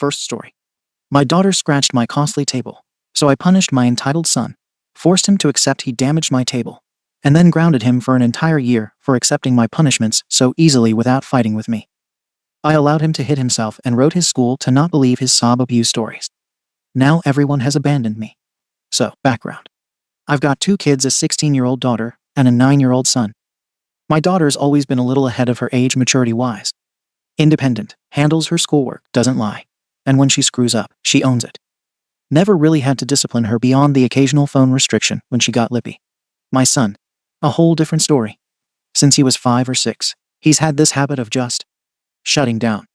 First story. My daughter scratched my costly table, so I punished my entitled son, forced him to accept he damaged my table, and then grounded him for an entire year for accepting my punishments so easily without fighting with me. I allowed him to hit himself and wrote his school to not believe his sob abuse stories. Now everyone has abandoned me. So, background. I've got 2 kids, a 16-year-old daughter and a 9-year-old son. My daughter's always been a little ahead of her age maturity-wise. Independent, handles her schoolwork, doesn't lie, and when she screws up, she owns it. Never really had to discipline her beyond the occasional phone restriction when she got lippy. My son, a whole different story. Since he was 5 or 6, he's had this habit of just shutting down.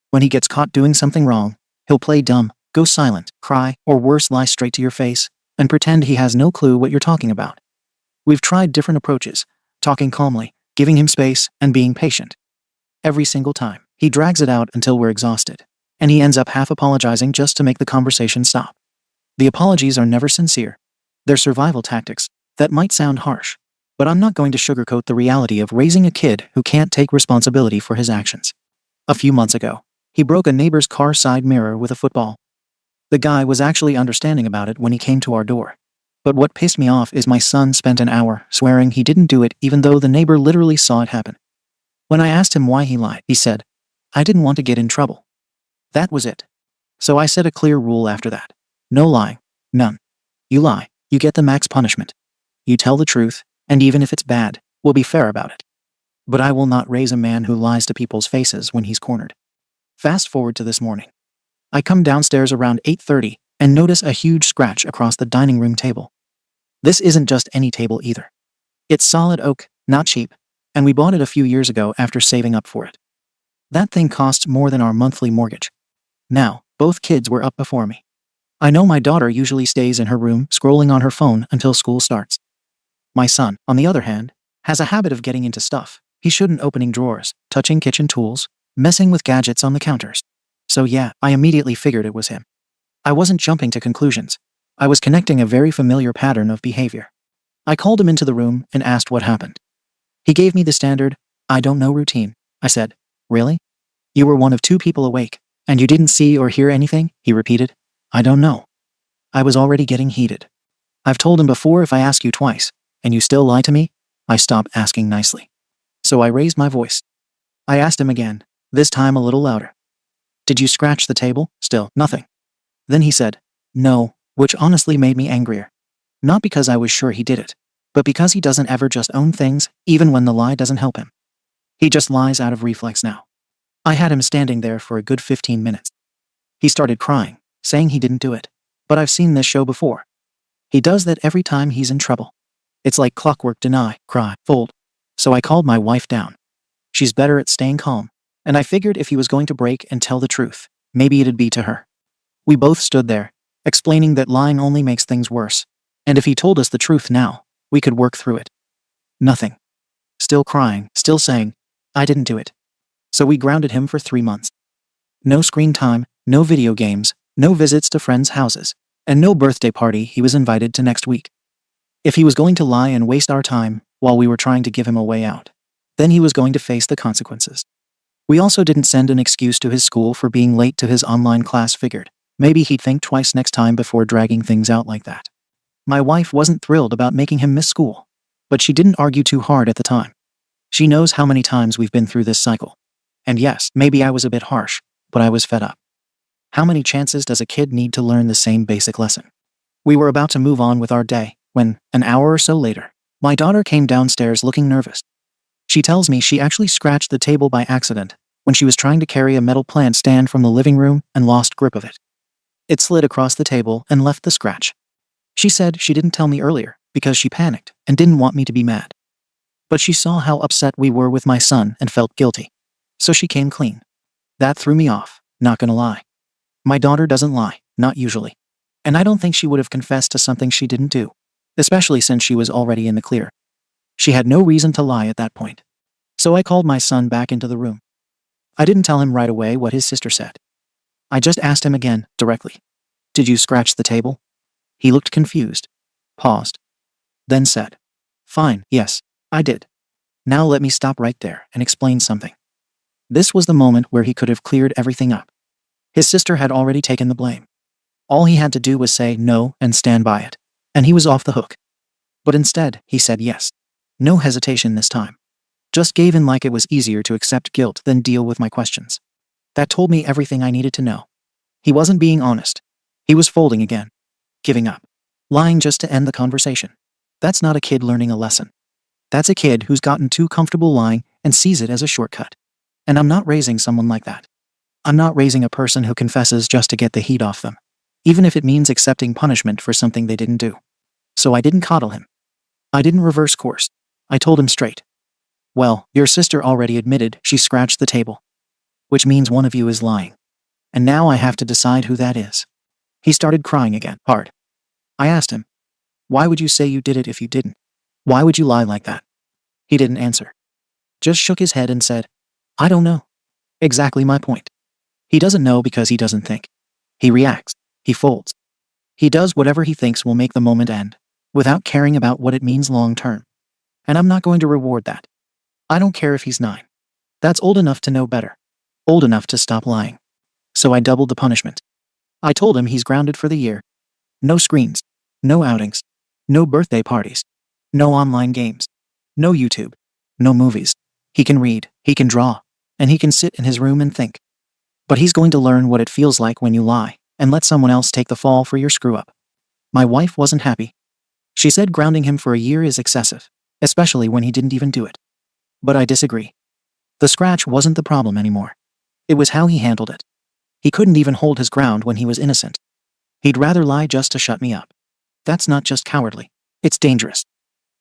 When he gets caught doing something wrong, he'll play dumb, go silent, cry, or worse, lie straight to your face and pretend he has no clue what you're talking about. We've tried different approaches, talking calmly, giving him space, and being patient. Every single time, he drags it out until we're exhausted, and he ends up half apologizing just to make the conversation stop. The apologies are never sincere. They're survival tactics that might sound harsh, but I'm not going to sugarcoat the reality of raising a kid who can't take responsibility for his actions. A few months ago, he broke a neighbor's car side mirror with a football. The guy was actually understanding about it when he came to our door. But what pissed me off is my son spent an hour swearing he didn't do it even though the neighbor literally saw it happen. When I asked him why he lied, he said, "I didn't want to get in trouble." That was it. So I set a clear rule after that. No lying. None. You lie, you get the max punishment. You tell the truth, and even if it's bad, we'll be fair about it. But I will not raise a man who lies to people's faces when he's cornered. Fast forward to this morning. I come downstairs around 8:30 and notice a huge scratch across the dining room table. This isn't just any table either. It's solid oak, not cheap, and we bought it a few years ago after saving up for it. That thing costs more than our monthly mortgage. Now, both kids were up before me. I know my daughter usually stays in her room scrolling on her phone until school starts. My son, on the other hand, has a habit of getting into stuff he shouldn't, opening drawers, touching kitchen tools, messing with gadgets on the counters. So yeah, I immediately figured it was him. I wasn't jumping to conclusions. I was connecting a very familiar pattern of behavior. I called him into the room and asked what happened. He gave me the standard, "I don't know" routine. I said, "Really? You were one of 2 people awake, and you didn't see or hear anything?" He repeated, "I don't know." I was already getting heated. I've told him before, if I ask you twice, and you still lie to me, I stop asking nicely. So I raised my voice. I asked him again, this time a little louder. "Did you scratch the table?" Still nothing. Then he said, "No," which honestly made me angrier. Not because I was sure he did it, but because he doesn't ever just own things, even when the lie doesn't help him. He just lies out of reflex now. I had him standing there for a good 15 minutes. He started crying, saying he didn't do it. But I've seen this show before. He does that every time he's in trouble. It's like clockwork: deny, cry, fold. So I called my wife down. She's better at staying calm, and I figured if he was going to break and tell the truth, maybe it'd be to her. We both stood there, explaining that lying only makes things worse, and if he told us the truth now, we could work through it. Nothing. Still crying, still saying, "I didn't do it." So we grounded him for 3 months. No screen time, no video games, no visits to friends' houses, and no birthday party he was invited to next week. If he was going to lie and waste our time while we were trying to give him a way out, then he was going to face the consequences. We also didn't send an excuse to his school for being late to his online class. Figured maybe he'd think twice next time before dragging things out like that. My wife wasn't thrilled about making him miss school, but she didn't argue too hard at the time. She knows how many times we've been through this cycle. And yes, maybe I was a bit harsh, but I was fed up. How many chances does a kid need to learn the same basic lesson? We were about to move on with our day when, an hour or so later, my daughter came downstairs looking nervous. She tells me she actually scratched the table by accident when she was trying to carry a metal plant stand from the living room and lost grip of it. It slid across the table and left the scratch. She said she didn't tell me earlier because she panicked and didn't want me to be mad. But she saw how upset we were with my son and felt guilty. So she came clean. That threw me off, not gonna lie. My daughter doesn't lie, not usually. And I don't think she would have confessed to something she didn't do, especially since she was already in the clear. She had no reason to lie at that point. So I called my son back into the room. I didn't tell him right away what his sister said. I just asked him again, directly. "Did you scratch the table?" He looked confused, paused, then said, "Fine, yes, I did." Now let me stop right there and explain something. This was the moment where he could have cleared everything up. His sister had already taken the blame. All he had to do was say no and stand by it, and he was off the hook. But instead, he said yes. No hesitation this time. Just gave in like it was easier to accept guilt than deal with my questions. That told me everything I needed to know. He wasn't being honest. He was folding again. Giving up. Lying just to end the conversation. That's not a kid learning a lesson. That's a kid who's gotten too comfortable lying and sees it as a shortcut. And I'm not raising someone like that. I'm not raising a person who confesses just to get the heat off them, even if it means accepting punishment for something they didn't do. So I didn't coddle him. I didn't reverse course. I told him straight. Well, your sister already admitted she scratched the table. Which means one of you is lying. And now I have to decide who that is. He started crying again, hard. I asked him, why would you say you did it if you didn't? Why would you lie like that? He didn't answer. Just shook his head and said, I don't know. Exactly my point. He doesn't know because he doesn't think. He reacts. He folds. He does whatever he thinks will make the moment end, without caring about what it means long term. And I'm not going to reward that. I don't care if he's 9. That's old enough to know better. Old enough to stop lying. So I doubled the punishment. I told him he's grounded for the year. No screens. No outings. No birthday parties. No online games. No YouTube. No movies. He can read, he can draw, and he can sit in his room and think. But he's going to learn what it feels like when you lie, and let someone else take the fall for your screw-up. My wife wasn't happy. She said grounding him for a year is excessive, especially when he didn't even do it. But I disagree. The scratch wasn't the problem anymore. It was how he handled it. He couldn't even hold his ground when he was innocent. He'd rather lie just to shut me up. That's not just cowardly. It's dangerous.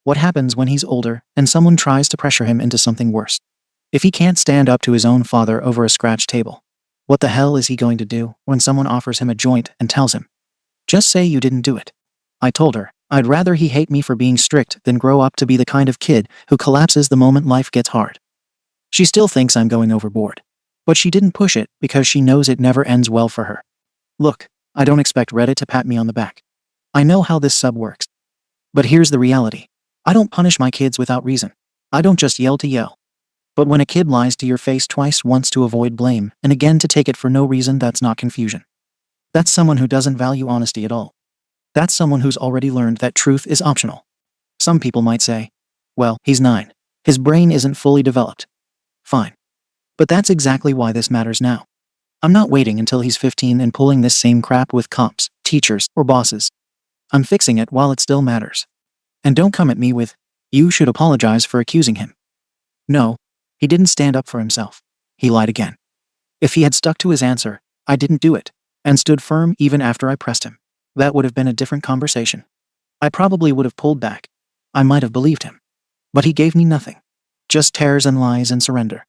What happens when he's older and someone tries to pressure him into something worse? If he can't stand up to his own father over a scratch table, what the hell is he going to do when someone offers him a joint and tells him, just say you didn't do it? I told her, I'd rather he hate me for being strict than grow up to be the kind of kid who collapses the moment life gets hard. She still thinks I'm going overboard. But she didn't push it because she knows it never ends well for her. Look, I don't expect Reddit to pat me on the back. I know how this sub works. But here's the reality. I don't punish my kids without reason. I don't just yell to yell. But when a kid lies to your face twice, once to avoid blame, and again to take it for no reason, that's not confusion. That's someone who doesn't value honesty at all. That's someone who's already learned that truth is optional. Some people might say, well, he's 9. His brain isn't fully developed. Fine. But that's exactly why this matters now. I'm not waiting until he's 15 and pulling this same crap with cops, teachers, or bosses. I'm fixing it while it still matters. And don't come at me with, you should apologize for accusing him. No, he didn't stand up for himself. He lied again. If he had stuck to his answer, I didn't do it, and stood firm even after I pressed him, that would have been a different conversation. I probably would have pulled back. I might have believed him. But he gave me nothing. Just tears and lies and surrender.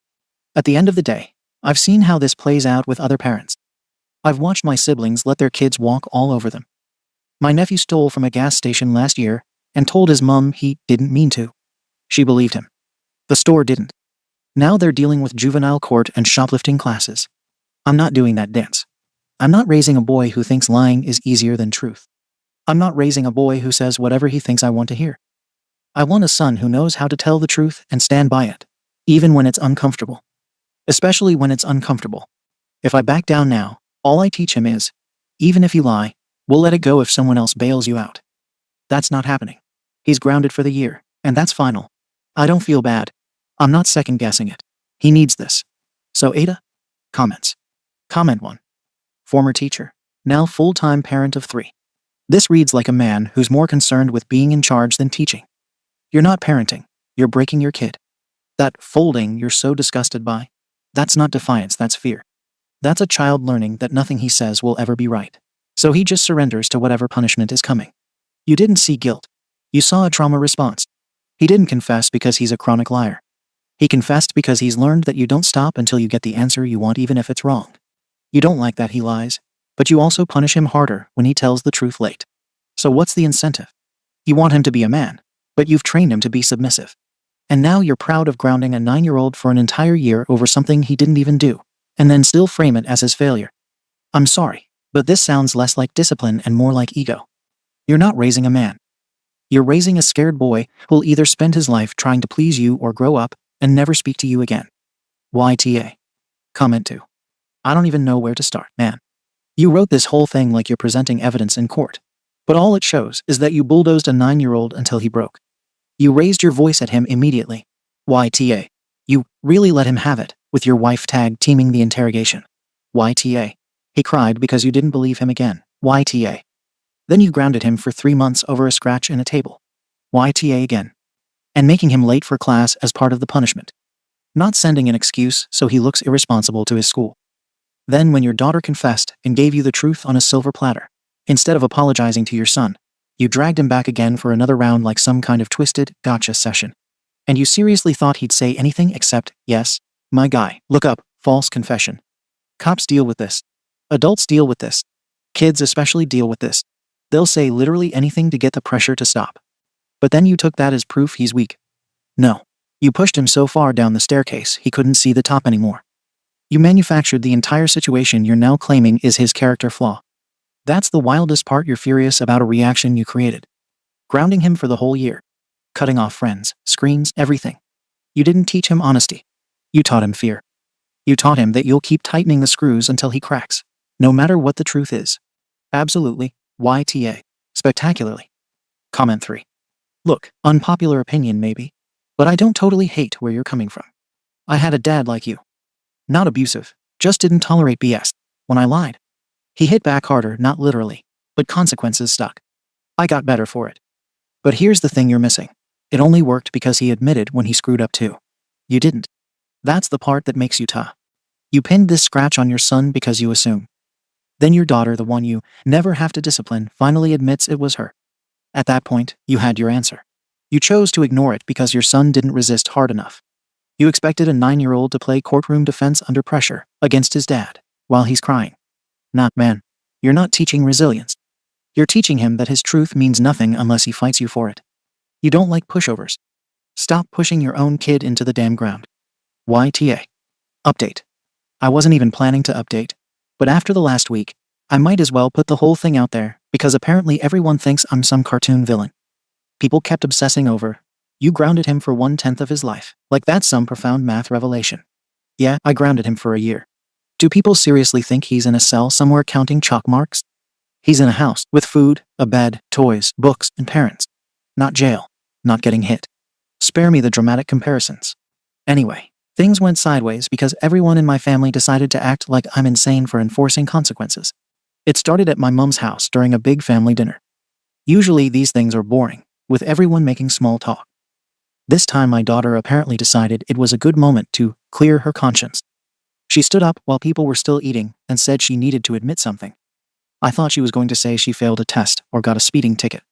At the end of the day, I've seen how this plays out with other parents. I've watched my siblings let their kids walk all over them. My nephew stole from a gas station last year and told his mom he didn't mean to. She believed him. The store didn't. Now they're dealing with juvenile court and shoplifting classes. I'm not doing that dance. I'm not raising a boy who thinks lying is easier than truth. I'm not raising a boy who says whatever he thinks I want to hear. I want a son who knows how to tell the truth and stand by it, even when it's uncomfortable. Especially when it's uncomfortable. If I back down now, all I teach him is, even if you lie, we'll let it go if someone else bails you out. That's not happening. He's grounded for the year, and that's final. I don't feel bad. I'm not second-guessing it. He needs this. So Ada? Comments. Comment 1. Former teacher, now full-time parent of 3. This reads like a man who's more concerned with being in charge than teaching. You're not parenting. You're breaking your kid. That folding you're so disgusted by, that's not defiance, that's fear. That's a child learning that nothing he says will ever be right. So he just surrenders to whatever punishment is coming. You didn't see guilt. You saw a trauma response. He didn't confess because he's a chronic liar. He confessed because he's learned that you don't stop until you get the answer you want, even if it's wrong. You don't like that he lies, but you also punish him harder when he tells the truth late. So what's the incentive? You want him to be a man, but you've trained him to be submissive. And now you're proud of grounding a 9-year-old for an entire year over something he didn't even do, and then still frame it as his failure. I'm sorry, but this sounds less like discipline and more like ego. You're not raising a man. You're raising a scared boy who'll either spend his life trying to please you or grow up and never speak to you again. YTA. Comment 2. I don't even know where to start, man. You wrote this whole thing like you're presenting evidence in court. But all it shows is that you bulldozed a 9-year-old until he broke. You raised your voice at him immediately. YTA. You really let him have it, with your wife tag teaming the interrogation. YTA. He cried because you didn't believe him again. YTA. Then you grounded him for 3 months over a scratch in a table. YTA again. And making him late for class as part of the punishment. Not sending an excuse so he looks irresponsible to his school. Then when your daughter confessed and gave you the truth on a silver platter, instead of apologizing to your son, you dragged him back again for another round like some kind of twisted gotcha session. And you seriously thought he'd say anything except, yes, my guy, look up, false confession. Cops deal with this. Adults deal with this. Kids especially deal with this. They'll say literally anything to get the pressure to stop. But then you took that as proof he's weak. No. You pushed him so far down the staircase he couldn't see the top anymore. You manufactured the entire situation you're now claiming is his character flaw. That's the wildest part. You're furious about a reaction you created. Grounding him for the whole year. Cutting off friends, screens, everything. You didn't teach him honesty. You taught him fear. You taught him that you'll keep tightening the screws until he cracks, no matter what the truth is. Absolutely. YTA. Spectacularly. Comment 3. Look, unpopular opinion maybe, but I don't totally hate where you're coming from. I had a dad like you. Not abusive, just didn't tolerate BS. When I lied, he hit back harder, not literally, but consequences stuck. I got better for it. But here's the thing you're missing. It only worked because he admitted when he screwed up too. You didn't. That's the part that makes you tough. You pinned this scratch on your son because you assume. Then your daughter, the one you never have to discipline, finally admits it was her. At that point, you had your answer. You chose to ignore it because your son didn't resist hard enough. You expected a 9-year-old to play courtroom defense under pressure against his dad while he's crying. Not, man. You're not teaching resilience. You're teaching him that his truth means nothing unless he fights you for it. You don't like pushovers. Stop pushing your own kid into the damn ground. YTA. Update. I wasn't even planning to update, but after the last week, I might as well put the whole thing out there because apparently everyone thinks I'm some cartoon villain. People kept obsessing over, you grounded him for 1/10 of his life, like that's some profound math revelation. Yeah, I grounded him for a year. Do people seriously think he's in a cell somewhere counting chalk marks? He's in a house with food, a bed, toys, books, and parents. Not jail. Not getting hit. Spare me the dramatic comparisons. Anyway, things went sideways because everyone in my family decided to act like I'm insane for enforcing consequences. It started at my mom's house during a big family dinner. Usually these things are boring, with everyone making small talk. This time my daughter apparently decided it was a good moment to clear her conscience. She stood up while people were still eating and said she needed to admit something. I thought she was going to say she failed a test or got a speeding ticket.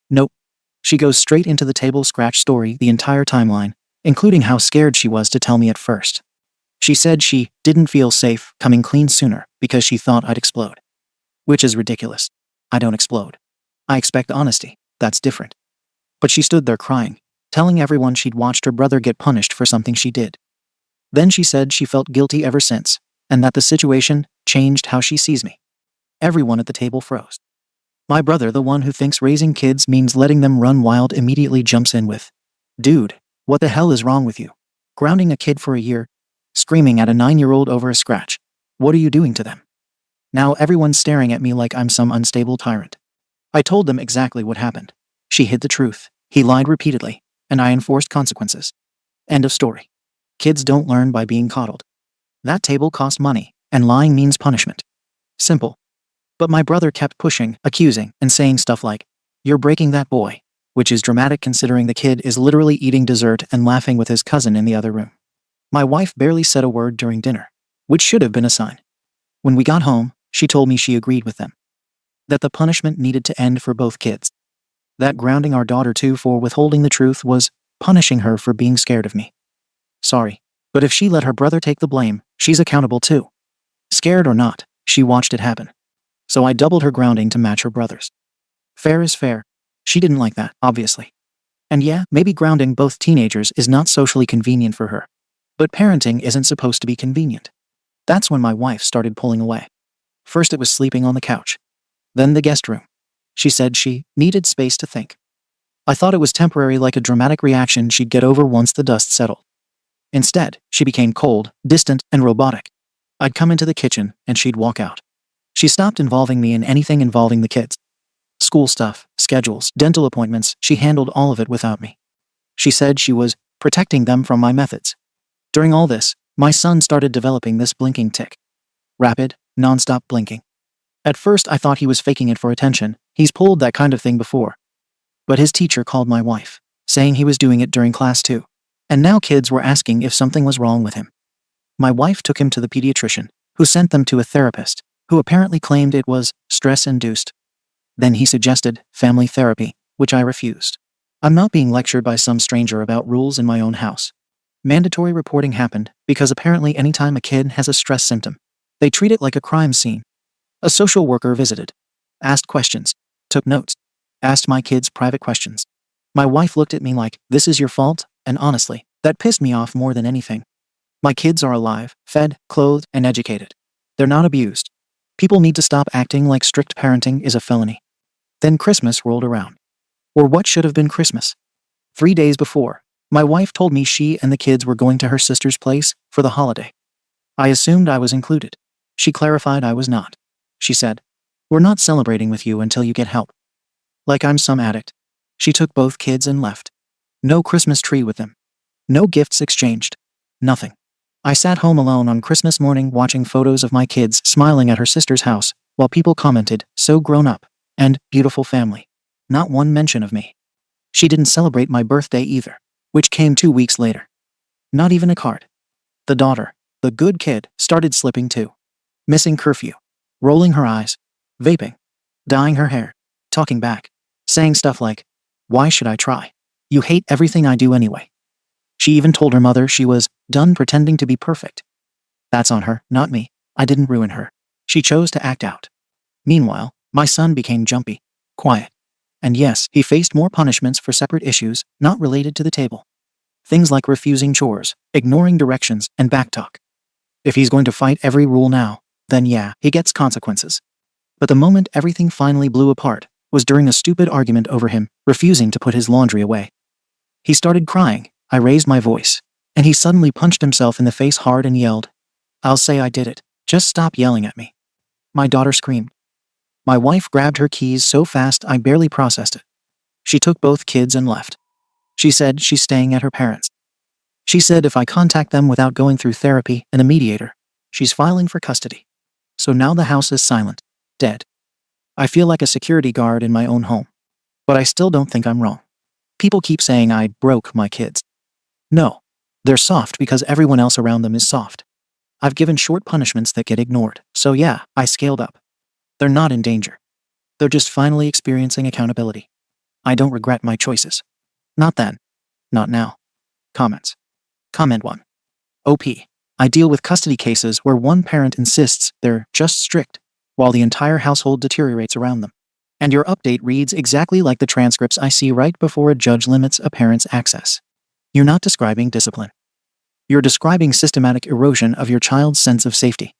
Nope. She goes straight into the table scratch story, the entire timeline, including how scared she was to tell me at first. She said she didn't feel safe coming clean sooner because she thought I'd explode. Which is ridiculous. I don't explode. I expect honesty. That's different. But she stood there crying, telling everyone she'd watched her brother get punished for something she did. Then she said she felt guilty ever since, and that the situation changed how she sees me. Everyone at the table froze. My brother, the one who thinks raising kids means letting them run wild, immediately jumps in with, "Dude, what the hell is wrong with you? Grounding a kid for a year? Screaming at a 9-year-old over a scratch? What are you doing to them?" Now everyone's staring at me like I'm some unstable tyrant. I told them exactly what happened. She hid the truth. He lied repeatedly, and I enforced consequences. End of story. Kids don't learn by being coddled. That table cost money, and lying means punishment. Simple. But my brother kept pushing, accusing, and saying stuff like, "You're breaking that boy," which is dramatic considering the kid is literally eating dessert and laughing with his cousin in the other room. My wife barely said a word during dinner, which should have been a sign. When we got home, she told me she agreed with them. That the punishment needed to end for both kids. That grounding our daughter too for withholding the truth was punishing her for being scared of me. Sorry, but if she let her brother take the blame, she's accountable too. Scared or not, she watched it happen. So I doubled her grounding to match her brother's. Fair is fair. She didn't like that, obviously. And yeah, maybe grounding both teenagers is not socially convenient for her. But parenting isn't supposed to be convenient. That's when my wife started pulling away. First it was sleeping on the couch. Then the guest room. She said she needed space to think. I thought it was temporary, like a dramatic reaction she'd get over once the dust settled. Instead, she became cold, distant, and robotic. I'd come into the kitchen and she'd walk out. She stopped involving me in anything involving the kids. School stuff, schedules, dental appointments, she handled all of it without me. She said she was protecting them from my methods. During all this, my son started developing this blinking tic. Rapid, non-stop blinking. At first I thought he was faking it for attention. He's pulled that kind of thing before. But his teacher called my wife, saying he was doing it during class too. And now kids were asking if something was wrong with him. My wife took him to the pediatrician, who sent them to a therapist, who apparently claimed it was stress-induced. Then he suggested family therapy, which I refused. I'm not being lectured by some stranger about rules in my own house. Mandatory reporting happened because apparently anytime a kid has a stress symptom, they treat it like a crime scene. A social worker visited, asked questions, took notes, asked my kids private questions. My wife looked at me like, this is your fault, and honestly, that pissed me off more than anything. My kids are alive, fed, clothed, and educated. They're not abused. People need to stop acting like strict parenting is a felony. Then Christmas rolled around. Or what should have been Christmas. 3 days before, my wife told me she and the kids were going to her sister's place for the holiday. I assumed I was included. She clarified I was not. She said, we're not celebrating with you until you get help. Like I'm some addict. She took both kids and left. No Christmas tree with them. No gifts exchanged. Nothing. I sat home alone on Christmas morning watching photos of my kids smiling at her sister's house, while people commented, so grown up, and beautiful family. Not one mention of me. She didn't celebrate my birthday either, which came 2 weeks later. Not even a card. The daughter, the good kid, started slipping too. Missing curfew. Rolling her eyes. Vaping. Dyeing her hair. Talking back. Saying stuff like, why should I try? You hate everything I do anyway. She even told her mother she was done pretending to be perfect. That's on her, not me. I didn't ruin her. She chose to act out. Meanwhile, my son became jumpy, quiet. And yes, he faced more punishments for separate issues not related to the table. Things like refusing chores, ignoring directions, and backtalk. If he's going to fight every rule now, then yeah, he gets consequences. But the moment everything finally blew apart was during a stupid argument over him refusing to put his laundry away. He started crying, I raised my voice, and he suddenly punched himself in the face hard and yelled, I'll say I did it, just stop yelling at me. My daughter screamed. My wife grabbed her keys so fast I barely processed it. She took both kids and left. She said she's staying at her parents'. She said if I contact them without going through therapy and a mediator, she's filing for custody. So now the house is silent, dead. I feel like a security guard in my own home. But I still don't think I'm wrong. People keep saying I broke my kids. No, they're soft because everyone else around them is soft. I've given short punishments that get ignored, so yeah, I scaled up. They're not in danger. They're just finally experiencing accountability. I don't regret my choices. Not then. Not now. Comments. Comment 1. OP. I deal with custody cases where one parent insists they're just strict, while the entire household deteriorates around them. And your update reads exactly like the transcripts I see right before a judge limits a parent's access. You're not describing discipline. You're describing systematic erosion of your child's sense of safety.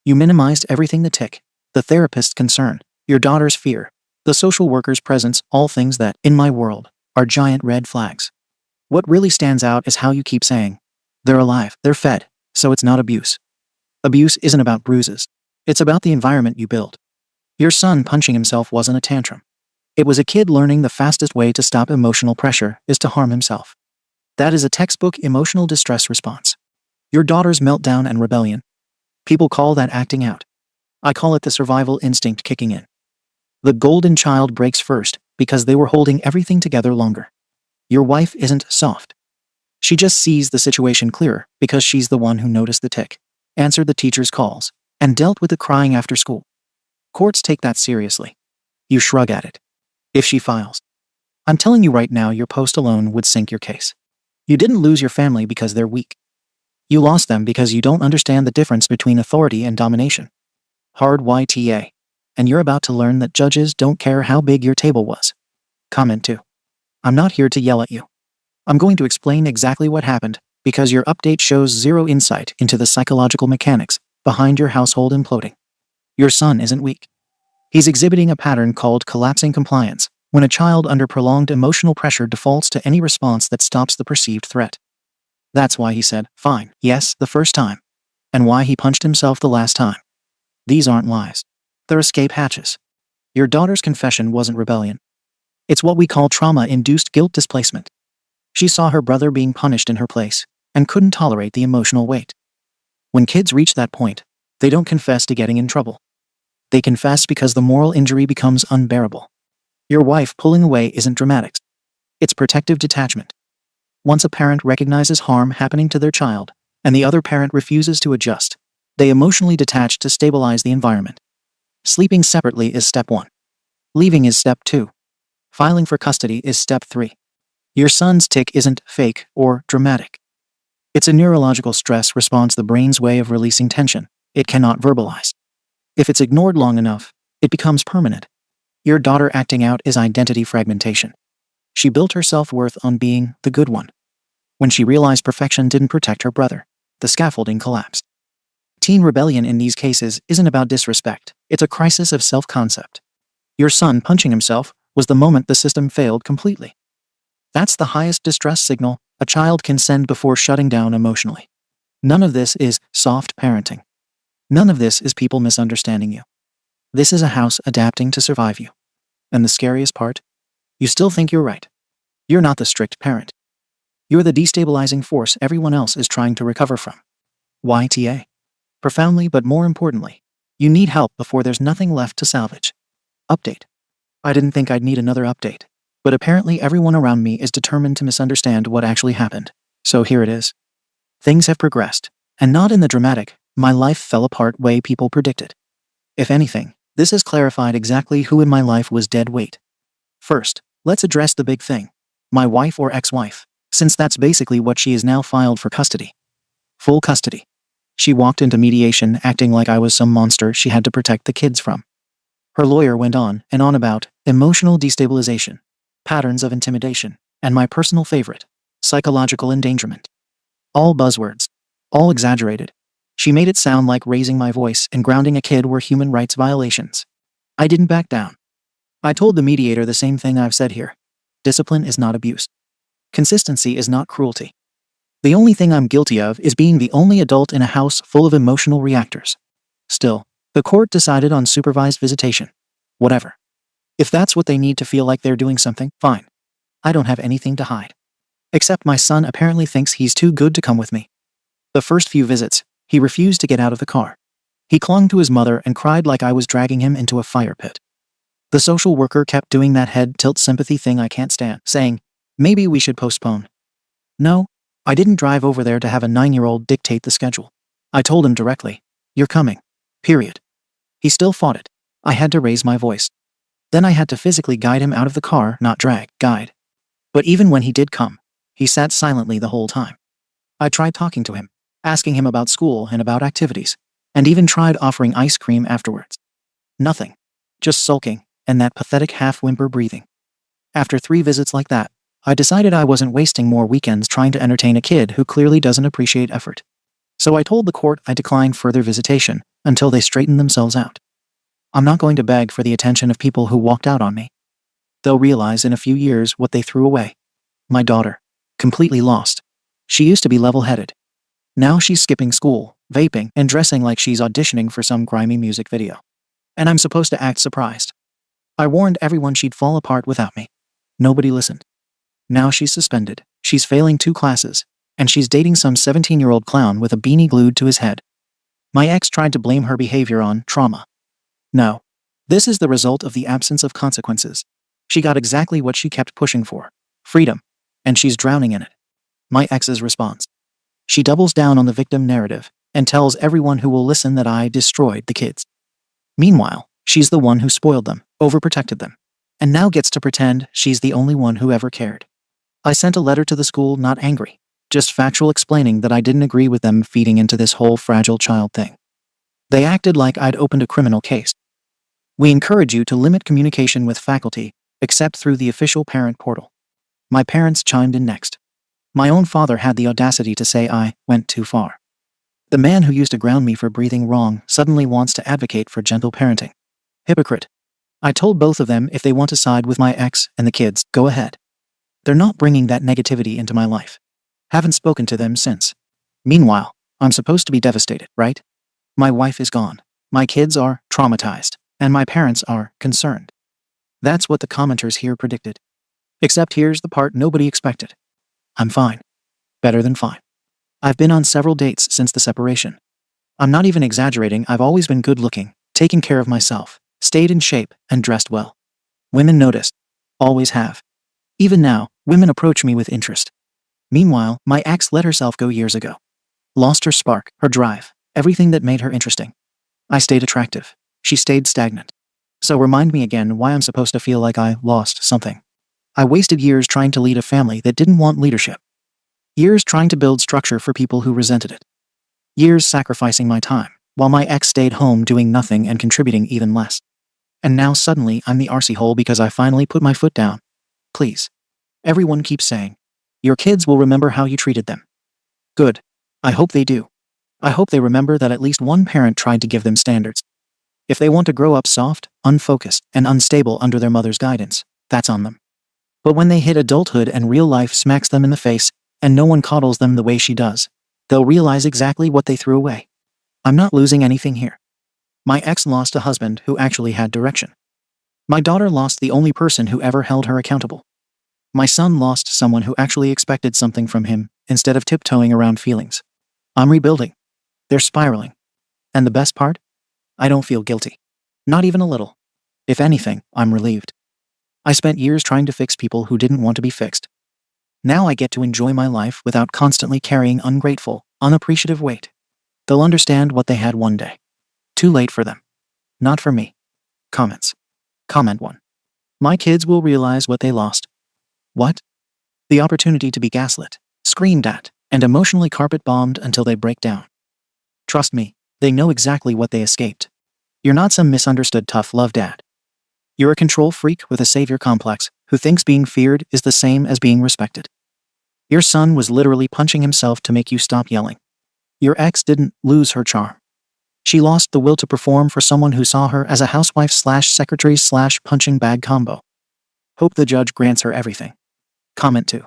You minimized everything the tic, the therapist's concern, your daughter's fear, the social worker's presence, all things that, in my world, are giant red flags. What really stands out is how you keep saying, they're alive, they're fed, so it's not abuse. Abuse isn't about bruises. It's about the environment you build. Your son punching himself wasn't a tantrum. It was a kid learning the fastest way to stop emotional pressure is to harm himself. That is a textbook emotional distress response. Your daughter's meltdown and rebellion. People call that acting out. I call it the survival instinct kicking in. The golden child breaks first because they were holding everything together longer. Your wife isn't soft. She just sees the situation clearer because she's the one who noticed the tic, answered the teacher's calls, and dealt with the crying after school. Courts take that seriously. You shrug at it. If she files. I'm telling you right now, your post alone would sink your case. You didn't lose your family because they're weak. You lost them because you don't understand the difference between authority and domination. Hard YTA. And you're about to learn that judges don't care how big your table was. Comment 2. I'm not here to yell at you. I'm going to explain exactly what happened because your update shows zero insight into the psychological mechanics behind your household imploding. Your son isn't weak. He's exhibiting a pattern called collapsing compliance, when a child under prolonged emotional pressure defaults to any response that stops the perceived threat. That's why he said, fine, yes, the first time. and why he punched himself the last time. These aren't lies. They're escape hatches. Your daughter's confession wasn't rebellion. It's what we call trauma-induced guilt displacement. She saw her brother being punished in her place and couldn't tolerate the emotional weight. When kids reach that point, they don't confess to getting in trouble. They confess because the moral injury becomes unbearable. Your wife pulling away isn't dramatics. It's protective detachment. Once a parent recognizes harm happening to their child, and the other parent refuses to adjust, they emotionally detach to stabilize the environment. Sleeping separately is step 1. Leaving is step 2. Filing for custody is step 3. Your son's tic isn't fake or dramatic. It's a neurological stress response, the brain's way of releasing tension it cannot verbalize. If it's ignored long enough, it becomes permanent. Your daughter acting out is identity fragmentation. She built her self-worth on being the good one. When she realized perfection didn't protect her brother, the scaffolding collapsed. Teen rebellion in these cases isn't about disrespect, it's a crisis of self-concept. Your son punching himself was the moment the system failed completely. That's the highest distress signal a child can send before shutting down emotionally. None of this is soft parenting. None of this is people misunderstanding you. This is a house adapting to survive you. And the scariest part? You still think you're right. You're not the strict parent. You're the destabilizing force everyone else is trying to recover from. YTA. Profoundly, but more importantly, you need help before there's nothing left to salvage. Update. I didn't think I'd need another update, but apparently everyone around me is determined to misunderstand what actually happened. So here it is. Things have progressed, and not in the dramatic, my life fell apart way people predicted. If anything, this has clarified exactly who in my life was dead weight. First, let's address the big thing. My wife or ex-wife, since that's basically what she is now, filed for custody. Full custody. She walked into mediation acting like I was some monster she had to protect the kids from. Her lawyer went on and on about emotional destabilization, patterns of intimidation, and my personal favorite, psychological endangerment. All buzzwords. All exaggerated. She made it sound like raising my voice and grounding a kid were human rights violations. I didn't back down. I told the mediator the same thing I've said here. Discipline is not abuse. Consistency is not cruelty. The only thing I'm guilty of is being the only adult in a house full of emotional reactors. Still, the court decided on supervised visitation. Whatever. If that's what they need to feel like they're doing something, fine. I don't have anything to hide. Except my son apparently thinks he's too good to come with me. The first few visits, he refused to get out of the car. He clung to his mother and cried like I was dragging him into a fire pit. The social worker kept doing that head tilt sympathy thing I can't stand, saying, maybe we should postpone. No, I didn't drive over there to have a 9-year-old dictate the schedule. I told him directly, you're coming. Period. He still fought it. I had to raise my voice. Then I had to physically guide him out of the car, not drag, guide. But even when he did come, he sat silently the whole time. I tried talking to him, asking him about school and about activities, and even tried offering ice cream afterwards. Nothing. Just sulking, and that pathetic half-whimper breathing. After 3 visits like that, I decided I wasn't wasting more weekends trying to entertain a kid who clearly doesn't appreciate effort. So I told the court I declined further visitation until they straightened themselves out. I'm not going to beg for the attention of people who walked out on me. They'll realize in a few years what they threw away. My daughter. Completely lost. She used to be level-headed. Now she's skipping school, vaping, and dressing like she's auditioning for some grimy music video. And I'm supposed to act surprised. I warned everyone she'd fall apart without me. Nobody listened. Now she's suspended, she's failing 2 classes, and she's dating some 17-year-old clown with a beanie glued to his head. My ex tried to blame her behavior on trauma. No. This is the result of the absence of consequences. She got exactly what she kept pushing for. Freedom. And she's drowning in it. My ex's response. She doubles down on the victim narrative and tells everyone who will listen that I destroyed the kids. Meanwhile, she's the one who spoiled them, overprotected them, and now gets to pretend she's the only one who ever cared. I sent a letter to the school, not angry, just factual, explaining that I didn't agree with them feeding into this whole fragile child thing. They acted like I'd opened a criminal case. We encourage you to limit communication with faculty, except through the official parent portal. My parents chimed in next. My own father had the audacity to say I went too far. The man who used to ground me for breathing wrong suddenly wants to advocate for gentle parenting. Hypocrite. I told both of them if they want to side with my ex and the kids, go ahead. They're not bringing that negativity into my life. Haven't spoken to them since. Meanwhile, I'm supposed to be devastated, right? My wife is gone. My kids are traumatized. And my parents are concerned. That's what the commenters here predicted. Except here's the part nobody expected. I'm fine. Better than fine. I've been on several dates since the separation. I'm not even exaggerating, I've always been good looking, taken care of myself, stayed in shape, and dressed well. Women noticed. Always have. Even now, women approach me with interest. Meanwhile, my ex let herself go years ago. Lost her spark, her drive, everything that made her interesting. I stayed attractive. She stayed stagnant. So remind me again why I'm supposed to feel like I lost something. I wasted years trying to lead a family that didn't want leadership. Years trying to build structure for people who resented it. Years sacrificing my time, while my ex stayed home doing nothing and contributing even less. And now suddenly I'm the arsey hole because I finally put my foot down. Please. Everyone keeps saying, your kids will remember how you treated them. Good. I hope they do. I hope they remember that at least one parent tried to give them standards. If they want to grow up soft, unfocused, and unstable under their mother's guidance, that's on them. But when they hit adulthood and real life smacks them in the face, and no one coddles them the way she does, they'll realize exactly what they threw away. I'm not losing anything here. My ex lost a husband who actually had direction. My daughter lost the only person who ever held her accountable. My son lost someone who actually expected something from him, instead of tiptoeing around feelings. I'm rebuilding. They're spiraling. And the best part? I don't feel guilty. Not even a little. If anything, I'm relieved. I spent years trying to fix people who didn't want to be fixed. Now I get to enjoy my life without constantly carrying ungrateful, unappreciative weight. They'll understand what they had one day. Too late for them. Not for me. Comments. Comment 1. My kids will realize what they lost. What? The opportunity to be gaslit, screamed at, and emotionally carpet-bombed until they break down. Trust me, they know exactly what they escaped. You're not some misunderstood tough love dad. You're a control freak with a savior complex who thinks being feared is the same as being respected. Your son was literally punching himself to make you stop yelling. Your ex didn't lose her charm. She lost the will to perform for someone who saw her as a housewife/secretary/punching bag combo. Hope the judge grants her everything. Comment 2.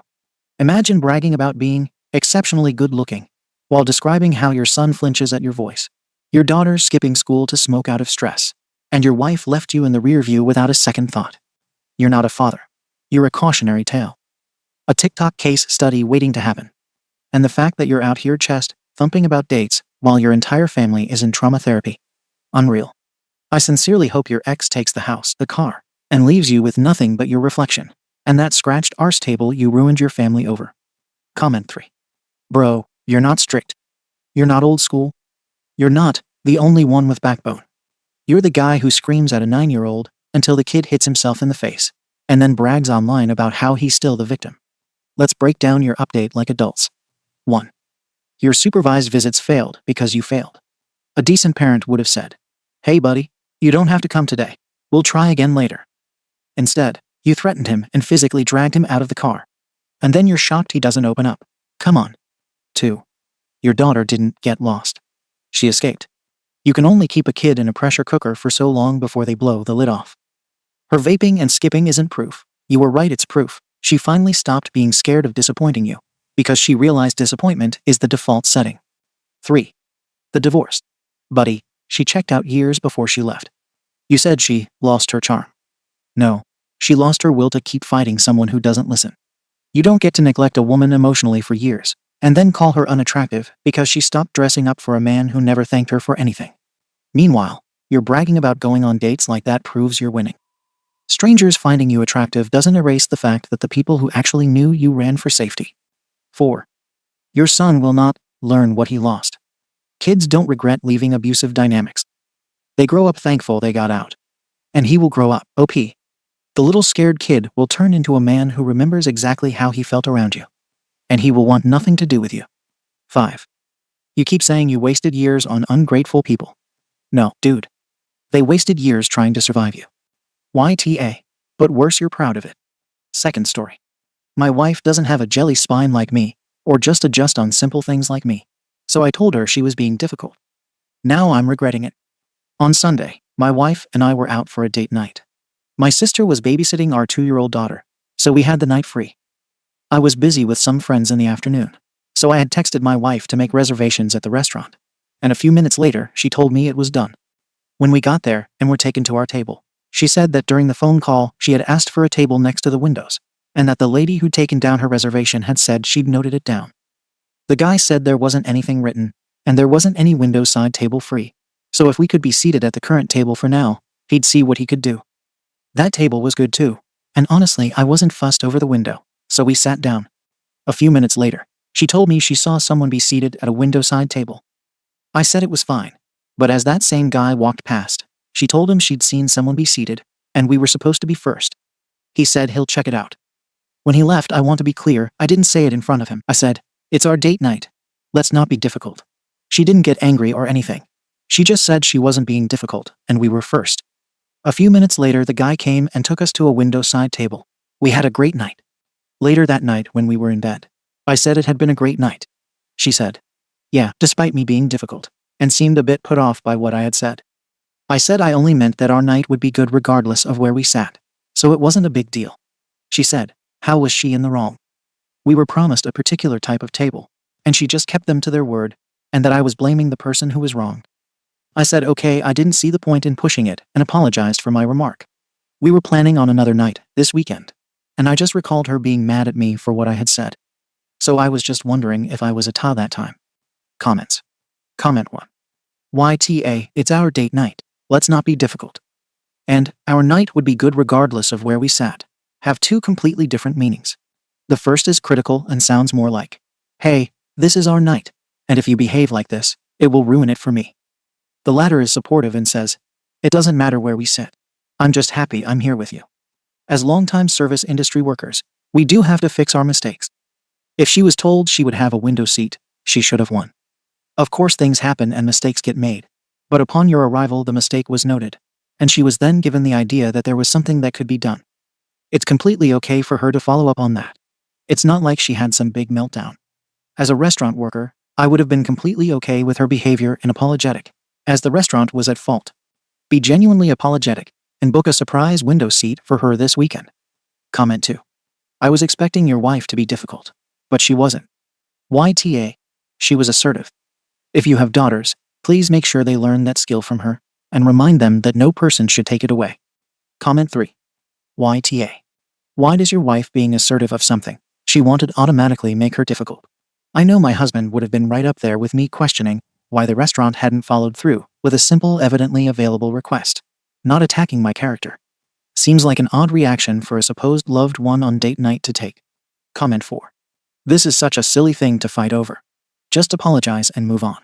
Imagine bragging about being exceptionally good looking while describing how your son flinches at your voice. Your daughter skipping school to smoke out of stress. And your wife left you in the rear view without a second thought. You're not a father. You're a cautionary tale. A TikTok case study waiting to happen. And the fact that you're out here chest thumping about dates while your entire family is in trauma therapy. Unreal. I sincerely hope your ex takes the house, the car, and leaves you with nothing but your reflection, and that scratched arse table you ruined your family over. Comment 3. Bro, you're not strict. You're not old school. You're not the only one with backbone. You're the guy who screams at a 9-year-old until the kid hits himself in the face, and then brags online about how he's still the victim. Let's break down your update like adults. 1. Your supervised visits failed because you failed. A decent parent would have said, "Hey buddy, you don't have to come today. We'll try again later." Instead, you threatened him and physically dragged him out of the car. And then you're shocked he doesn't open up. Come on. 2. Your daughter didn't get lost. She escaped. You can only keep a kid in a pressure cooker for so long before they blow the lid off. Her vaping and skipping isn't proof. You were right, it's proof. She finally stopped being scared of disappointing you, because she realized disappointment is the default setting. 3. The divorce. Buddy, she checked out years before she left. You said she lost her charm. No, she lost her will to keep fighting someone who doesn't listen. You don't get to neglect a woman emotionally for years, and then call her unattractive because she stopped dressing up for a man who never thanked her for anything. Meanwhile, you're bragging about going on dates like that proves you're winning. Strangers finding you attractive doesn't erase the fact that the people who actually knew you ran for safety. 4. Your son will not learn what he lost. Kids don't regret leaving abusive dynamics. They grow up thankful they got out. And he will grow up, OP. The little scared kid will turn into a man who remembers exactly how he felt around you. And he will want nothing to do with you. 5. You keep saying you wasted years on ungrateful people. No, dude. They wasted years trying to survive you. YTA. But worse, you're proud of it. Second story. My wife doesn't have a jelly spine like me, or just adjust on simple things like me. So I told her she was being difficult. Now I'm regretting it. On Sunday, my wife and I were out for a date night. My sister was babysitting our 2-year-old daughter, so we had the night free. I was busy with some friends in the afternoon, So I had texted my wife to make reservations at the restaurant. And a few minutes later, she told me it was done. When we got there and were taken to our table, she said that during the phone call, she had asked for a table next to the windows, and that the lady who'd taken down her reservation had said she'd noted it down. The guy said there wasn't anything written, and there wasn't any window side table free. So if we could be seated at the current table for now, he'd see what he could do. That table was good too, and honestly, I wasn't fussed over the window, so we sat down. A few minutes later, she told me she saw someone be seated at a window side table. I said it was fine, but as that same guy walked past, she told him she'd seen someone be seated, and we were supposed to be first. He said he'll check it out. When he left, I want to be clear, I didn't say it in front of him. I said, "It's our date night. Let's not be difficult." She didn't get angry or anything. She just said she wasn't being difficult, and we were first. A few minutes later, the guy came and took us to a window side table. We had a great night. Later that night, when we were in bed, I said it had been a great night. She said, "Yeah," despite me being difficult, and seemed a bit put off by what I had said. I said I only meant that our night would be good regardless of where we sat, so it wasn't a big deal. She said, how was she in the wrong? We were promised a particular type of table, and she just kept them to their word, and that I was blaming the person who was wrong. I said okay, I didn't see the point in pushing it, and apologized for my remark. We were planning on another night, this weekend, and I just recalled her being mad at me for what I had said. So I was just wondering if I was a ta that time. Comments. Comment 1. YTA, it's our date night. Let's not be difficult. And, our night would be good regardless of where we sat, have two completely different meanings. The first is critical and sounds more like, hey, this is our night, and if you behave like this, it will ruin it for me. The latter is supportive and says, it doesn't matter where we sit. I'm just happy I'm here with you. As longtime service industry workers, we do have to fix our mistakes. If she was told she would have a window seat, she should have won. Of course things happen and mistakes get made, but upon your arrival the mistake was noted, and she was then given the idea that there was something that could be done. It's completely okay for her to follow up on that. It's not like she had some big meltdown. As a restaurant worker, I would have been completely okay with her behavior and apologetic, as the restaurant was at fault. Be genuinely apologetic, and book a surprise window seat for her this weekend. Comment 2. I was expecting your wife to be difficult, but she wasn't. YTA. She was assertive. If you have daughters, please make sure they learn that skill from her, and remind them that no person should take it away. Comment 3. YTA. Why does your wife being assertive of something she wanted automatically make her difficult? I know my husband would have been right up there with me questioning why the restaurant hadn't followed through with a simple, evidently available request, not attacking my character. Seems like an odd reaction for a supposed loved one on date night to take. Comment 4. This is such a silly thing to fight over. Just apologize and move on.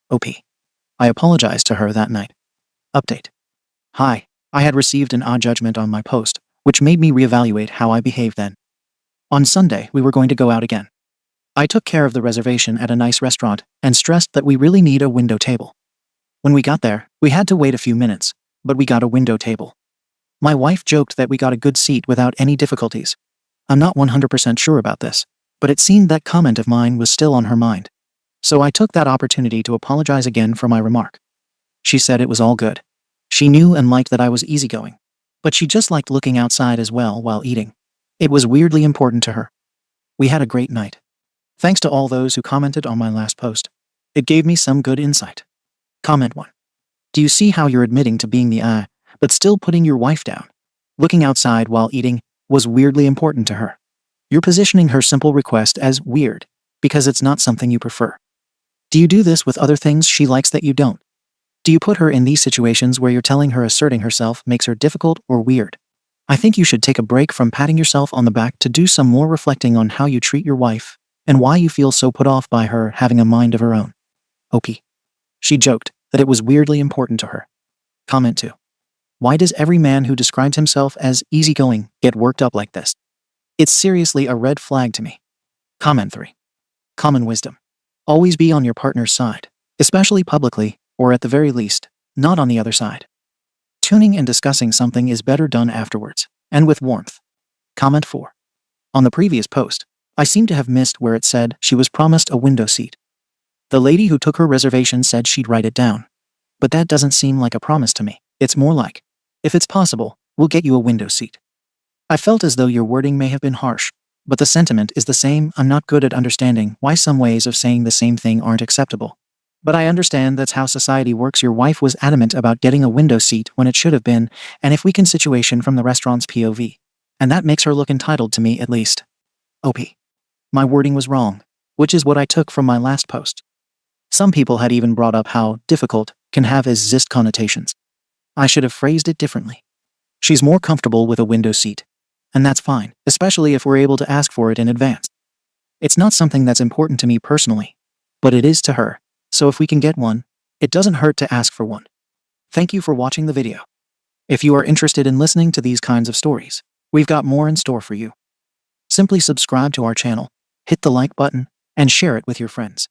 OP. I apologized to her that night. Update. Hi, I had received an odd judgment on my post, which made me reevaluate how I behaved then. On Sunday, we were going to go out again. I took care of the reservation at a nice restaurant and stressed that we really need a window table. When we got there, we had to wait a few minutes, but we got a window table. My wife joked that we got a good seat without any difficulties. I'm not 100% sure about this, but it seemed that comment of mine was still on her mind. So I took that opportunity to apologize again for my remark. She said it was all good. She knew and liked that I was easygoing, but she just liked looking outside as well while eating. It was weirdly important to her. We had a great night. Thanks to all those who commented on my last post. It gave me some good insight. Comment 1. Do you see how you're admitting to being the but still putting your wife down? Looking outside while eating was weirdly important to her. You're positioning her simple request as weird because it's not something you prefer. Do you do this with other things she likes that you don't? Do you put her in these situations where you're telling her asserting herself makes her difficult or weird? I think you should take a break from patting yourself on the back to do some more reflecting on how you treat your wife and why you feel so put off by her having a mind of her own. OP. She joked that it was weirdly important to her. Comment 2. Why does every man who describes himself as easygoing get worked up like this? It's seriously a red flag to me. Comment 3. Common wisdom. Always be on your partner's side, especially publicly, or at the very least, not on the other side. Tuning and discussing something is better done afterwards, and with warmth. Comment 4. On the previous post, I seem to have missed where it said she was promised a window seat. The lady who took her reservation said she'd write it down. But that doesn't seem like a promise to me. It's more like, if it's possible, we'll get you a window seat. I felt as though your wording may have been harsh, But the sentiment is the same. I'm not good at understanding why some ways of saying the same thing aren't acceptable. But I understand that's how society works. Your wife was adamant about getting a window seat when it should have been, and if we can situation from the restaurant's POV. And that makes her look entitled to me at least. OP. My wording was wrong, which is what I took from my last post. Some people had even brought up how difficult can have exist connotations. I should have phrased it differently. She's more comfortable with a window seat. And that's fine, especially if we're able to ask for it in advance. It's not something that's important to me personally, but it is to her, so if we can get one, it doesn't hurt to ask for one. Thank you for watching the video. If you are interested in listening to these kinds of stories, we've got more in store for you. Simply subscribe to our channel, hit the like button, and share it with your friends.